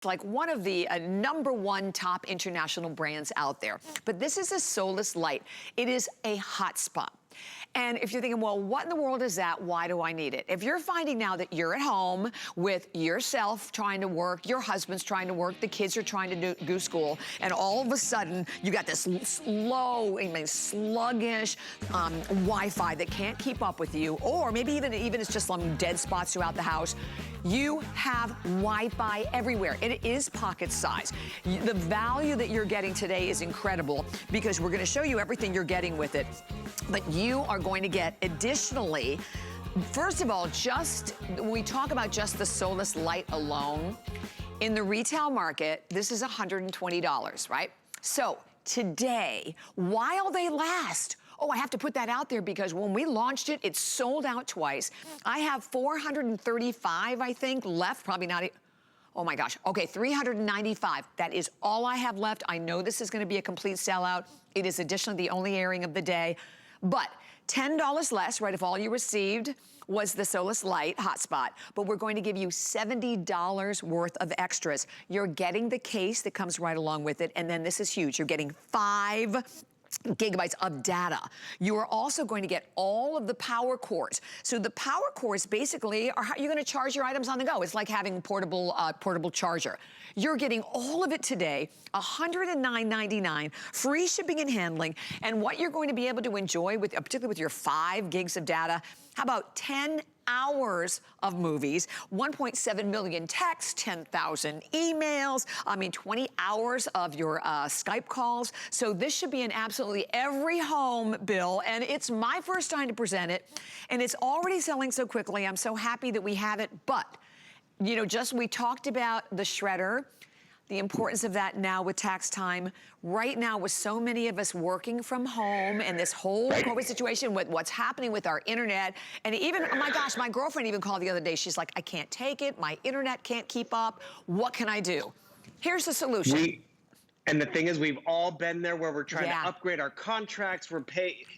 like one of the #1 top international brands out there. But this is a Solis Lite. It is a hotspot. And if you're thinking, well, what in the world is that? Why do I need it? If you're finding now that you're at home with yourself trying to work, your husband's trying to work, the kids are trying to do school, and all of a sudden you got this slow, sluggish Wi-Fi that can't keep up with you, or maybe even it's just some dead spots throughout the house, you have Wi-Fi everywhere. It is pocket size. The value that you're getting today is incredible because we're gonna show you everything you're getting with it. But you are going to get additionally, first of all, just when we talk about just the Solis Lite alone, in the retail market, this is $120, right? So today, while they last, oh, I have to put that out there because when we launched it, it sold out twice. I have 435, I think, left, probably not. Oh my gosh, okay, 395. That is all I have left. I know this is gonna be a complete sellout. It is additionally the only airing of the day, but $10 less, right, if all you received was the Solis Lite hotspot, but we're going to give you $70 worth of extras. You're getting the case that comes right along with it, and then this is huge. You're getting 5 gigabytes of data. You are also going to get all of the power cords. So the power cords basically are how you're going to charge your items on the go. It's like having portable charger. You're getting all of it today, $109.99, free shipping and handling, and what you're going to be able to enjoy with, particularly with your 5 gigs of data, how about 10 hours of movies, 1.7 million texts, 10,000 emails, 20 hours of your Skype calls. So this should be in absolutely every home, Bill, and it's my first time to present it, and it's already selling so quickly. I'm so happy that we have it, but you know, we talked about the shredder, the importance of that now with tax time. Right now, with so many of us working from home and this whole COVID situation with what's happening with our internet, and even, oh my gosh, my girlfriend even called the other day. She's like, I can't take it. My internet can't keep up. What can I do? Here's the solution. And the thing is, we've all been there where we're trying to upgrade our contracts.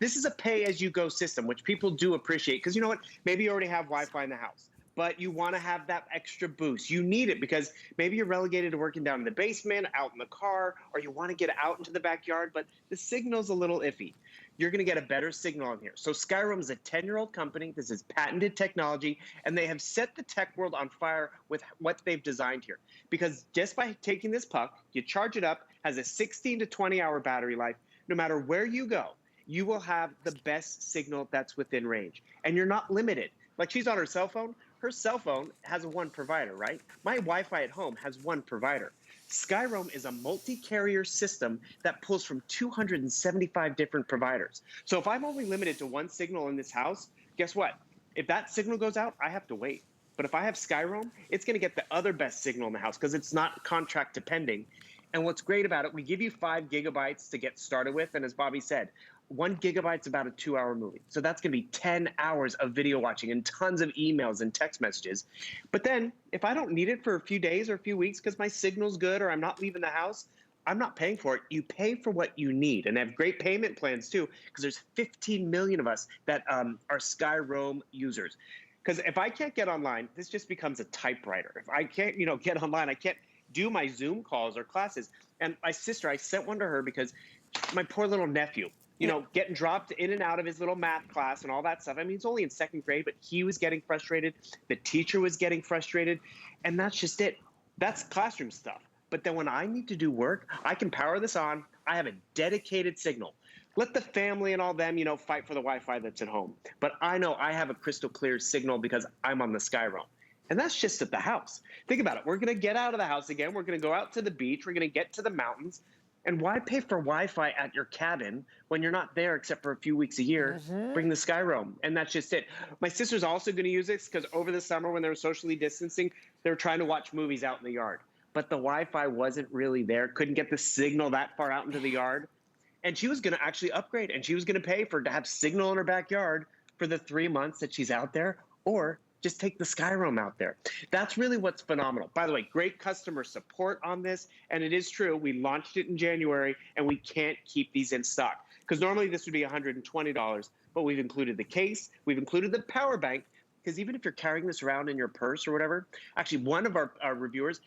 This is a pay-as-you-go system, which people do appreciate. Because you know what? Maybe you already have Wi-Fi in the house, but you want to have that extra boost. You need it because maybe you're relegated to working down in the basement, out in the car, or you want to get out into the backyard, but the signal's a little iffy. You're going to get a better signal on here. So Skyroam is a 10-year-old company. This is patented technology, and they have set the tech world on fire with what they've designed here. Because just by taking this puck, you charge it up, has a 16 to 20-hour battery life. No matter where you go, you will have the best signal that's within range. And you're not limited. Like she's on her cell phone. Her cell phone has one provider, right? My Wi-Fi at home has one provider. Skyroam is a multi-carrier system that pulls from 275 different providers. So if I'm only limited to one signal in this house, guess what? If that signal goes out, I have to wait. But if I have Skyroam, it's going to get the other best signal in the house because it's not contract depending. And what's great about it, we give you 5 gigabytes to get started with. And as Bobby said, 1 gigabyte's about a 2-hour movie. So that's going to be 10 hours of video watching and tons of emails and text messages. But then if I don't need it for a few days or a few weeks because my signal's good or I'm not leaving the house, I'm not paying for it. You pay for what you need, and they have great payment plans too because there's 15 million of us that are Skyroam users. Because if I can't get online, this just becomes a typewriter. If I can't, get online, I can't do my Zoom calls or classes. And my sister, I sent one to her because my poor little nephew, getting dropped in and out of his little math class and all that stuff. I mean, he's only in 2nd grade, but he was getting frustrated. The teacher was getting frustrated. And that's just it. That's classroom stuff. But then when I need to do work, I can power this on. I have a dedicated signal. Let the family and all them, fight for the Wi-Fi that's at home. But I know I have a crystal clear signal because I'm on the Skyroam. And that's just at the house. Think about it. We're going to get out of the house again. We're going to go out to the beach. We're going to get to the mountains. And why pay for Wi-Fi at your cabin when you're not there except for a few weeks a year? Bring the Skyroam. And that's just it. My sister's also going to use this because over the summer when they were socially distancing, they were trying to watch movies out in the yard. But the Wi-Fi wasn't really there. Couldn't get the signal that far out into the yard. And she was going to actually upgrade. And she was going to pay to have signal in her backyard for the 3 months that she's out there. Or just take the Skyroam out there. That's really what's phenomenal. By the way, great customer support on this. And it is true, we launched it in January and we can't keep these in stock. Because normally this would be $120, but we've included the case, we've included the Powerbank, because even if you're carrying this around in your purse or whatever, actually one of our reviewers,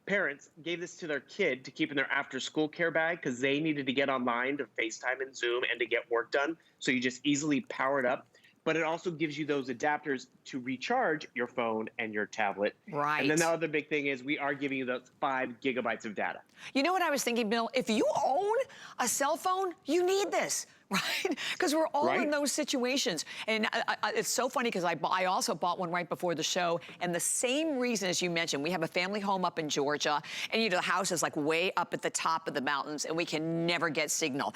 parents gave this to their kid to keep in their after-school care bag because they needed to get online to FaceTime and Zoom and to get work done. So you just easily power it up. But it also gives you those adapters to recharge your phone and your tablet. Right. And then the other big thing is we are giving you those 5 gigabytes of data. You know what I was thinking, Bill? If you own a cell phone, you need this. Right? Because we're all in those situations. And it's so funny because I also bought one right before the show. And the same reason as you mentioned, we have a family home up in Georgia. And the house is like way up at the top of the mountains and we can never get signal.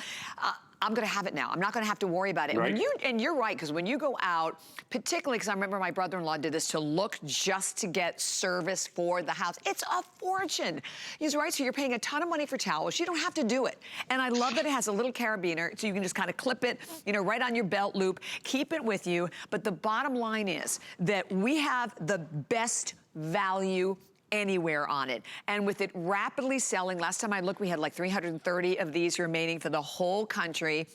I'm gonna have it now. I'm not gonna have to worry about it. Right. And you're right, because when you go out, particularly because I remember my brother-in-law did this to look just to get service for the house. It's a fortune. He's right, so you're paying a ton of money for towels. You don't have to do it. And I love that it has a little carabiner, so you can just kind of clip it, right on your belt loop, keep it with you. But the bottom line is that we have the best value anywhere on it. And with it rapidly selling, last time I looked, we had like 330 of these remaining for the whole country.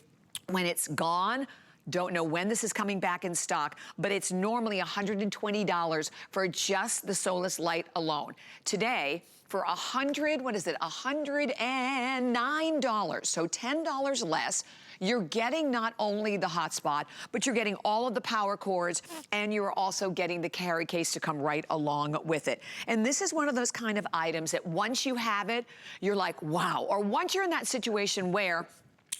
When it's gone, don't know when this is coming back in stock, but it's normally $120 for just the Solis Lite alone. Today, for $109, so $10 less, you're getting not only the hotspot, but you're getting all of the power cords, and you're also getting the carry case to come right along with it. And this is one of those kind of items that once you have it, you're like, wow. Or once you're in that situation where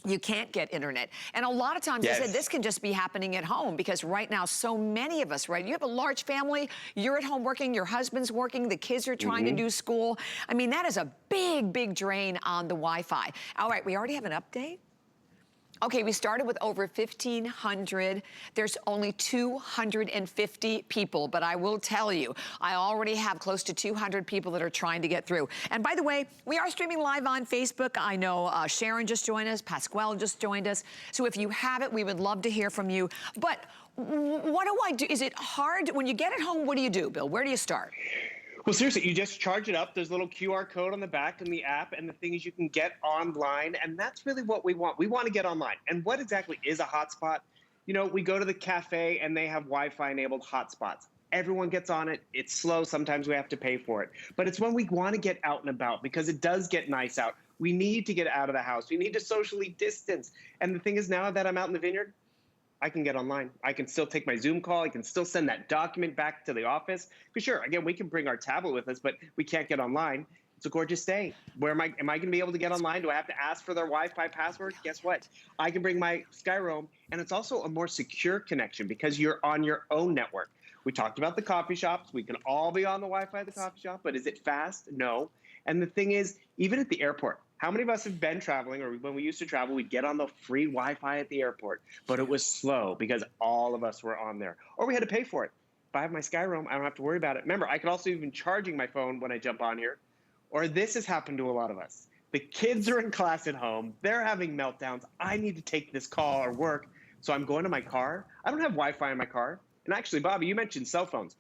you can't get internet. And a lot of times, I said, this can just be happening at home because right now, so many of us, right? You have a large family, you're at home working, your husband's working, the kids are trying to do school. I mean, that is a big, big drain on the Wi-Fi. All right, we already have an update. Okay, we started with over 1,500. There's only 250 people, but I will tell you, I already have close to 200 people that are trying to get through. And by the way, we are streaming live on Facebook. I know Sharon just joined us, Pasquale just joined us. So if you have it, we would love to hear from you. But what do I do? Is it hard? When you get it home, what do you do, Bill? Where do you start? Well, seriously, you just charge it up. There's a little QR code on the back in the app, and the thing is you can get online, and that's really what we want. We want to get online. And what exactly is a hotspot? We go to the cafe, and they have Wi-Fi-enabled hotspots. Everyone gets on it. It's slow. Sometimes we have to pay for it. But it's when we want to get out and about because it does get nice out. We need to get out of the house. We need to socially distance. And the thing is now that I'm out in the vineyard, I can get online. I can still take my Zoom call. I can still send that document back to the office. Because sure, again, we can bring our tablet with us, but we can't get online. It's a gorgeous day. Where am I going to be able to get online? Do I have to ask for their Wi-Fi password? Guess what? I can bring my Skyroam, and it's also a more secure connection because you're on your own network. We talked about the coffee shops. We can all be on the Wi-Fi at the coffee shop, but is it fast? No. And the thing is, even at the airport, how many of us have been traveling, or when we used to travel, we'd get on the free Wi-Fi at the airport, but it was slow because all of us were on there, or we had to pay for it. If I have my Skyroam, I don't have to worry about it. Remember, I could also even charging my phone when I jump on here, or this has happened to a lot of us. The kids are in class at home. They're having meltdowns. I need to take this call or work, so I'm going to my car. I don't have Wi-Fi in my car. And actually, Bobby, you mentioned cell phones.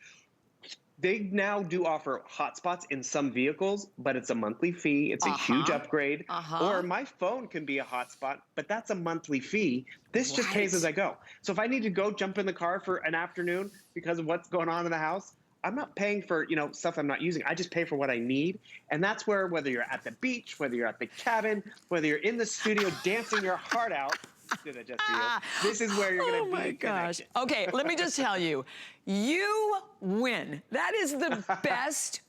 They now do offer hotspots in some vehicles, but it's a monthly fee. It's a huge upgrade. Or my phone can be a hotspot, but that's a monthly fee. This just pays as I go. So if I need to go jump in the car for an afternoon because of what's going on in the house, I'm not paying for stuff I'm not using. I just pay for what I need. And that's where, whether you're at the beach, whether you're at the cabin, whether you're in the studio dancing your heart out, did that just for you. This is where you're going to be. Oh my gosh. Okay, let me just tell you, you win. That is the best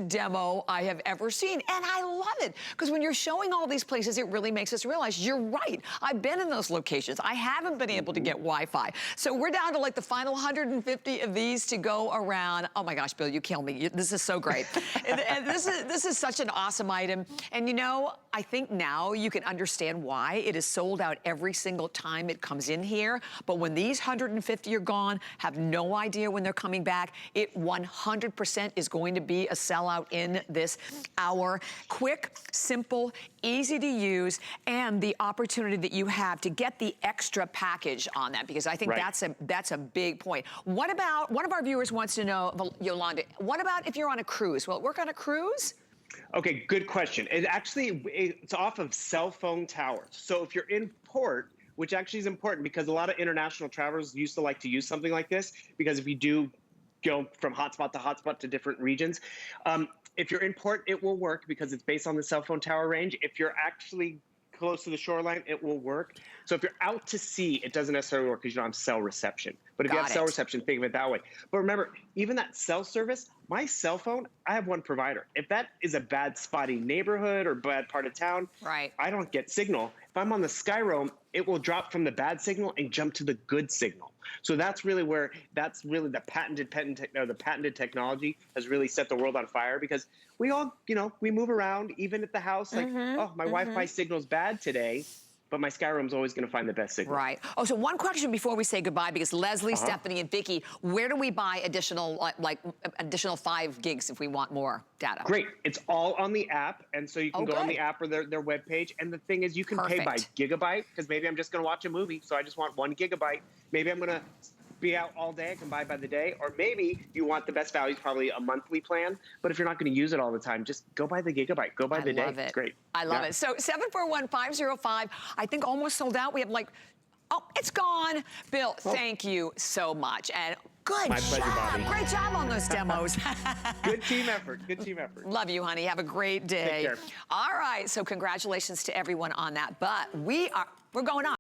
demo I have ever seen. And I love it. Because when you're showing all these places, it really makes us realize you're right. I've been in those locations. I haven't been able to get Wi-Fi. So we're down to like the final 150 of these to go around. Oh my gosh, Bill, you kill me. This is so great. and this is such an awesome item. And I think now you can understand why it is sold out every single time it comes in here. But when these 150 are gone, have no idea when they're coming back, it 100% is going to be a sellout in this hour. Quick, simple, easy to use, and the opportunity that you have to get the extra package on that, because I think that's a big point. What about, one of our viewers wants to know, Yolanda, what about if you're on a cruise? Will it work on a cruise? Okay, good question. It's off of cell phone towers. So if you're in port, which actually is important because a lot of international travelers used to like to use something like this, because if you do go from hotspot to hotspot to different regions. If you're in port, it will work because it's based on the cell phone tower range. If you're actually close to the shoreline, it will work. So if you're out to sea, it doesn't necessarily work because you don't have cell reception. But if you have cell reception, think of it that way. But remember, even that cell service, my cell phone, I have one provider. If that is a bad spotty neighborhood or bad part of town, I don't get signal. If I'm on the Skyroam, it will drop from the bad signal and jump to the good signal. So that's really the patented technology has really set the world on fire, because we all, we move around even at the house like, oh, my Wi-Fi signal's bad today, but my Skyroam's always going to find the best signal. Right. Oh, so one question before we say goodbye, because Leslie, Stephanie, and Vicky, where do we buy additional, additional 5 gigs if we want more data? Great. It's all on the app, and so you can go on the app or their webpage. And the thing is, you can pay by gigabyte, because maybe I'm just going to watch a movie, so I just want 1 gigabyte. Maybe I'm going to be out all day, I can buy by the day. Or maybe you want the best value, probably a monthly plan. But if you're not going to use it all the time, just go buy the gigabyte. Go by the day. It's great. I love it. So 741-505, I think almost sold out. We have oh, it's gone. Bill, thank you so much. And good My pleasure, Bobby. Great job on those demos. Good team effort. Good team effort. Love you, honey. Have a great day. Take care. All right. So congratulations to everyone on that. But we're going on.